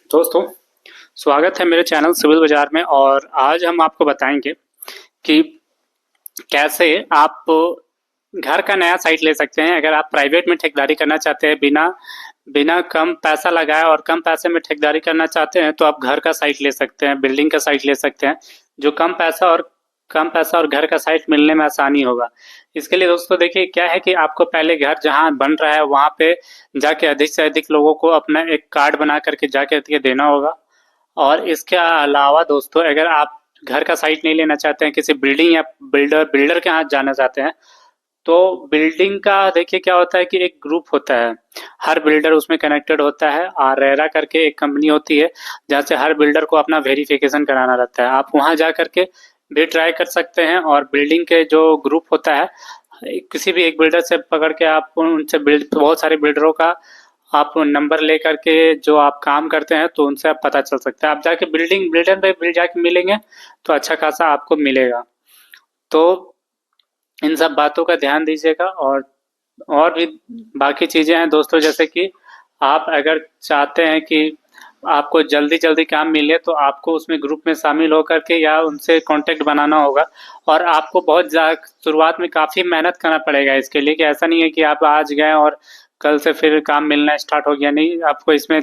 दोस्तों, स्वागत है मेरे चैनल सिविल बाजार में। और आज हम आपको बताएंगे कि कैसे आप घर का नया साइट ले सकते हैं। अगर आप प्राइवेट में ठेकेदारी करना चाहते हैं, बिना बिना कम पैसा लगाए और कम पैसे में ठेकेदारी करना चाहते हैं, तो आप घर का साइट ले सकते हैं, बिल्डिंग का साइट ले सकते हैं, जो कम पैसा और घर का साइट मिलने में आसानी होगा। इसके लिए दोस्तों देखिए क्या है कि आपको पहले घर जहाँ बन रहा है वहाँ पे जाके अधिक से अधिक लोगों को अपना एक कार्ड बना करके जाके देना होगा। और इसके अलावा दोस्तों, अगर आप घर का साइट नहीं लेना चाहते हैं, किसी बिल्डिंग या बिल्डर के हाथ जाना चाहते हैं, तो बिल्डिंग का देखिए क्या होता है कि एक ग्रुप होता है, हर बिल्डर उसमें कनेक्टेड होता है। आरेरा करके एक कंपनी होती है जहाँ से हर बिल्डर को अपना वेरिफिकेशन कराना रहता है। आप वहाँ जा करके भी ट्राई कर सकते हैं। और बिल्डिंग के जो ग्रुप होता है, किसी भी एक बिल्डर से पकड़ के आप उनसे बिल्ड बहुत सारे बिल्डरों का आप नंबर ले करके जो आप काम करते हैं तो उनसे आप पता चल सकता है। आप जाके बिल्डर पे बिल्ड जाके मिलेंगे तो अच्छा खासा आपको मिलेगा। तो इन सब बातों का ध्यान दीजिएगा। और भी बाकी चीज़ें हैं दोस्तों, जैसे कि आप अगर चाहते हैं कि आपको जल्दी जल्दी काम मिले तो आपको उसमें ग्रुप में शामिल होकर के या उनसे कांटेक्ट बनाना होगा। और आपको बहुत शुरुआत में काफ़ी मेहनत करना पड़ेगा इसके लिए, कि ऐसा नहीं है कि आप आज गए और कल से फिर काम मिलना स्टार्ट हो गया। नहीं, आपको इसमें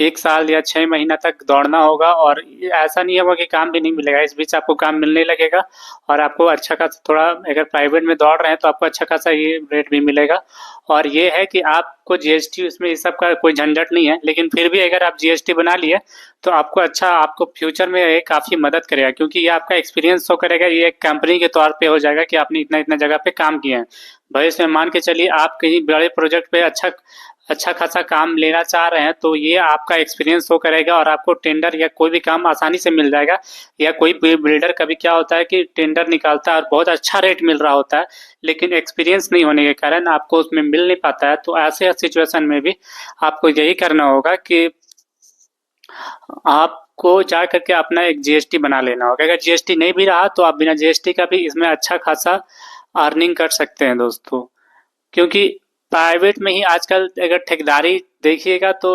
1 साल या 6 महीना तक दौड़ना होगा। और ऐसा नहीं होगा कि काम भी नहीं मिलेगा, इस बीच आपको काम मिलने लगेगा। और आपको अच्छा खासा, थोड़ा अगर प्राइवेट में दौड़ रहे हैं तो आपको अच्छा खासा ये रेट भी मिलेगा। और ये है कि आपको जीएसटी, उसमें इस सब का कोई झंझट नहीं है, लेकिन फिर भी अगर आप जीएसटी बना लिए तो आपको फ्यूचर में ये काफ़ी मदद करेगा, क्योंकि ये आपका एक्सपीरियंस शो करेगा। ये एक कंपनी के तौर पे हो जाएगा कि आपने इतना इतना जगह पे काम किया है। भविष्य में मान के चलिए आप कहीं बड़े प्रोजेक्ट पे अच्छा अच्छा खासा काम लेना चाह रहे हैं, तो ये आपका एक्सपीरियंस शो करेगा और आपको टेंडर या कोई भी काम आसानी से मिल जाएगा। या कोई बिल्डर कभी क्या होता है कि टेंडर निकालता है और बहुत अच्छा रेट मिल रहा होता है, लेकिन एक्सपीरियंस नहीं होने के कारण आपको उसमें मिल नहीं पाता है। तो ऐसे सिचुएशन में भी आपको यही करना होगा कि आपको जा करके अपना एक जीएसटी बना लेना होगा। अगर जीएसटी नहीं भी रहा तो आप बिना जीएसटी का भी इसमें अच्छा खासा अर्निंग कर सकते हैं दोस्तों। क्योंकि प्राइवेट में ही आजकल अगर ठेकेदारी देखिएगा तो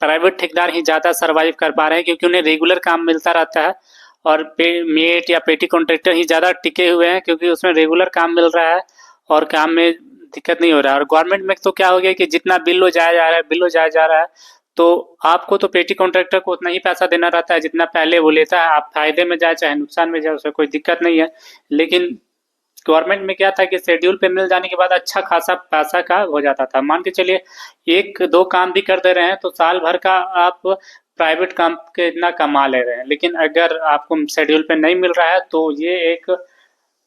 प्राइवेट ठेकेदार ही ज़्यादा सरवाइव कर पा रहे हैं, क्योंकि उन्हें रेगुलर काम मिलता रहता है। और मेट या पेटी कॉन्ट्रैक्टर ही ज़्यादा टिके हुए हैं, क्योंकि उसमें रेगुलर काम मिल रहा है और काम में दिक्कत नहीं हो रहा है। और गवर्नमेंट में तो क्या हो गया कि जितना बिल हो जाया जा रहा है, बिल हो जाया जा रहा है, तो आपको तो पेटी कॉन्ट्रैक्टर को उतना ही पैसा देना रहता है जितना पहले वो लेता है। आप फायदे में जाए चाहे नुकसान में जाए, उससे कोई दिक्कत नहीं है। लेकिन गवर्नमेंट में क्या था कि शेड्यूल पे मिल जाने के बाद अच्छा खासा पैसा का हो जाता था। मान के चलिए एक दो काम भी कर दे रहे हैं तो साल भर का आप प्राइवेट काम के इतना कमा ले रहे हैं। लेकिन अगर आपको शेड्यूल पे नहीं मिल रहा है तो ये एक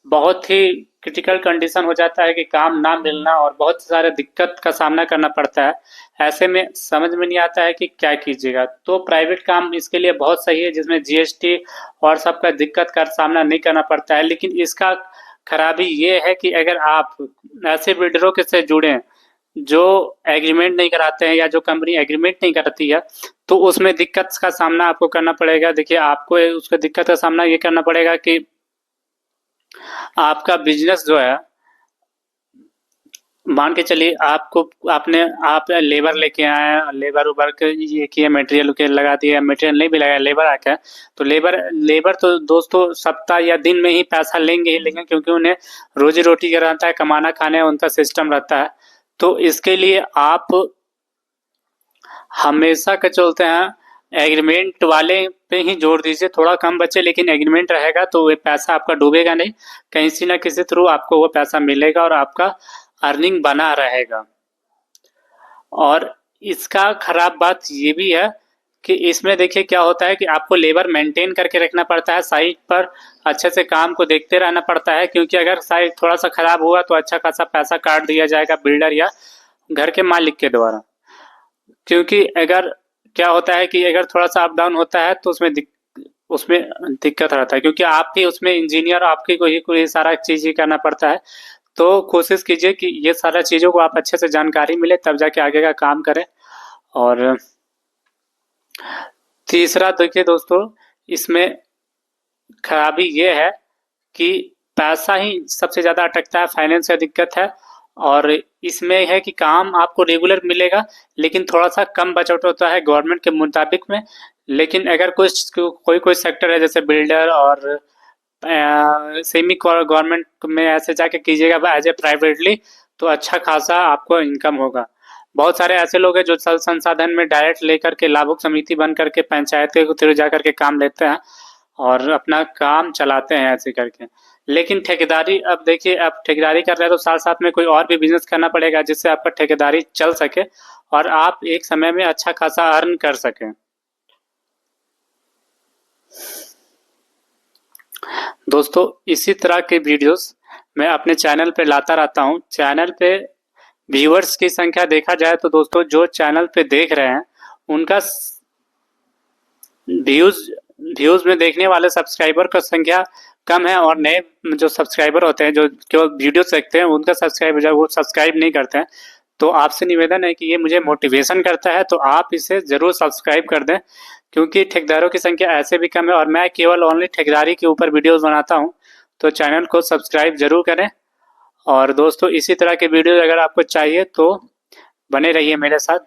बहुत ही क्रिटिकल कंडीशन हो जाता है कि काम ना मिलना और बहुत सारे दिक्कत का सामना करना पड़ता है। ऐसे में समझ में नहीं आता है कि क्या कीजिएगा। तो प्राइवेट काम इसके लिए बहुत सही है, जिसमें जीएसटी और सबका दिक्कत का सामना नहीं करना पड़ता है। लेकिन इसका खराबी ये है कि अगर आप ऐसे बिल्डरों के से जुड़े जो एग्रीमेंट नहीं कराते हैं या जो कंपनी एग्रीमेंट नहीं करती है, तो उसमें दिक्कत का सामना आपको करना पड़ेगा। देखिए आपको उसका दिक्कत का सामना ये करना पड़ेगा कि आपका बिजनेस जो है, मान के चलिए आप लेबर लेके आए, लेबर उबर के ये किए, मटेरियल के लगा दिए, मटेरियल नहीं भी लगाया, लेबर आ गया, तो लेबर लेबर तो दोस्तों सप्ताह या दिन में ही पैसा लेंगे ही लेंगे, क्योंकि उन्हें रोजी रोटी का रहता है, कमाना खाने उनका सिस्टम रहता है। तो इसके लिए आप हमेशा का चलते हैं एग्रीमेंट वाले पे ही जोड़ दीजिए। थोड़ा कम बचे लेकिन एग्रीमेंट रहेगा तो वो पैसा आपका डूबेगा नहीं, कहीं ना किसी थ्रू आपको वो पैसा मिलेगा और आपका अर्निंग बना रहेगा। और इसका खराब बात ये भी है कि इसमें देखिए क्या होता है कि आपको लेबर मेंटेन करके रखना पड़ता है साइट पर, अच्छे से काम को देखते रहना पड़ता है, क्योंकि अगर साइट थोड़ा सा खराब हुआ तो अच्छा खासा पैसा काट दिया जाएगा बिल्डर या घर के मालिक के द्वारा। क्योंकि अगर क्या होता है कि अगर थोड़ा सा अप डाउन होता है तो उसमें दिक्कत रहता है, क्योंकि आप ही उसमें इंजीनियर, आपकी को ही कोई सारा चीज़ ही करना पड़ता है। तो कोशिश कीजिए कि ये सारा चीज़ों को आप अच्छे से जानकारी मिले तब जाके आगे का काम करें। और तीसरा देखिए दोस्तों, इसमें खराबी ये है कि पैसा ही सबसे ज़्यादा अटकता है, फाइनेंस का दिक्कत है। और इसमें है कि काम आपको रेगुलर मिलेगा, लेकिन थोड़ा सा कम बजट होता है गवर्नमेंट के मुताबिक में। लेकिन अगर कोई कोई सेक्टर है जैसे बिल्डर और सेमी गवर्नमेंट में ऐसे जाके कीजिएगा एज ए प्राइवेटली, तो अच्छा खासा आपको इनकम होगा। बहुत सारे ऐसे लोग हैं जो जल संसाधन में डायरेक्ट लेकर के लाभुक समिति बन करके पंचायत के थ्रू जा करके काम लेते हैं और अपना काम चलाते हैं ऐसे करके। लेकिन ठेकेदारी, अब देखिए, आप ठेकेदारी कर रहे हैं तो साथ साथ में कोई और भी बिजनेस करना पड़ेगा जिससे आपका ठेकेदारी चल सके और आप एक समय में अच्छा खासा अर्न कर सकें। दोस्तों, इसी तरह के वीडियोस मैं अपने चैनल पे लाता रहता हूँ। चैनल पे व्यूअर्स की संख्या देखा जाए तो दोस्तों, जो चैनल पे देख रहे हैं उनका व्यूज व्यूज में देखने वाले सब्सक्राइबर का संख्या कम है, और नए जो सब्सक्राइबर होते हैं जो केवल वीडियो देखते हैं उनका सब्सक्राइब वो सब्सक्राइब नहीं करते हैं। तो आपसे निवेदन है कि ये मुझे मोटिवेशन करता है, तो आप इसे ज़रूर सब्सक्राइब कर दें, क्योंकि ठेकेदारों की संख्या ऐसे भी कम है और मैं केवल ओनली ठेकेदारी के ऊपर वीडियोस बनाता हूं। तो चैनल को सब्सक्राइब जरूर करें। और दोस्तों, इसी तरह के वीडियो अगर आपको चाहिए तो बने रहिए मेरे साथ।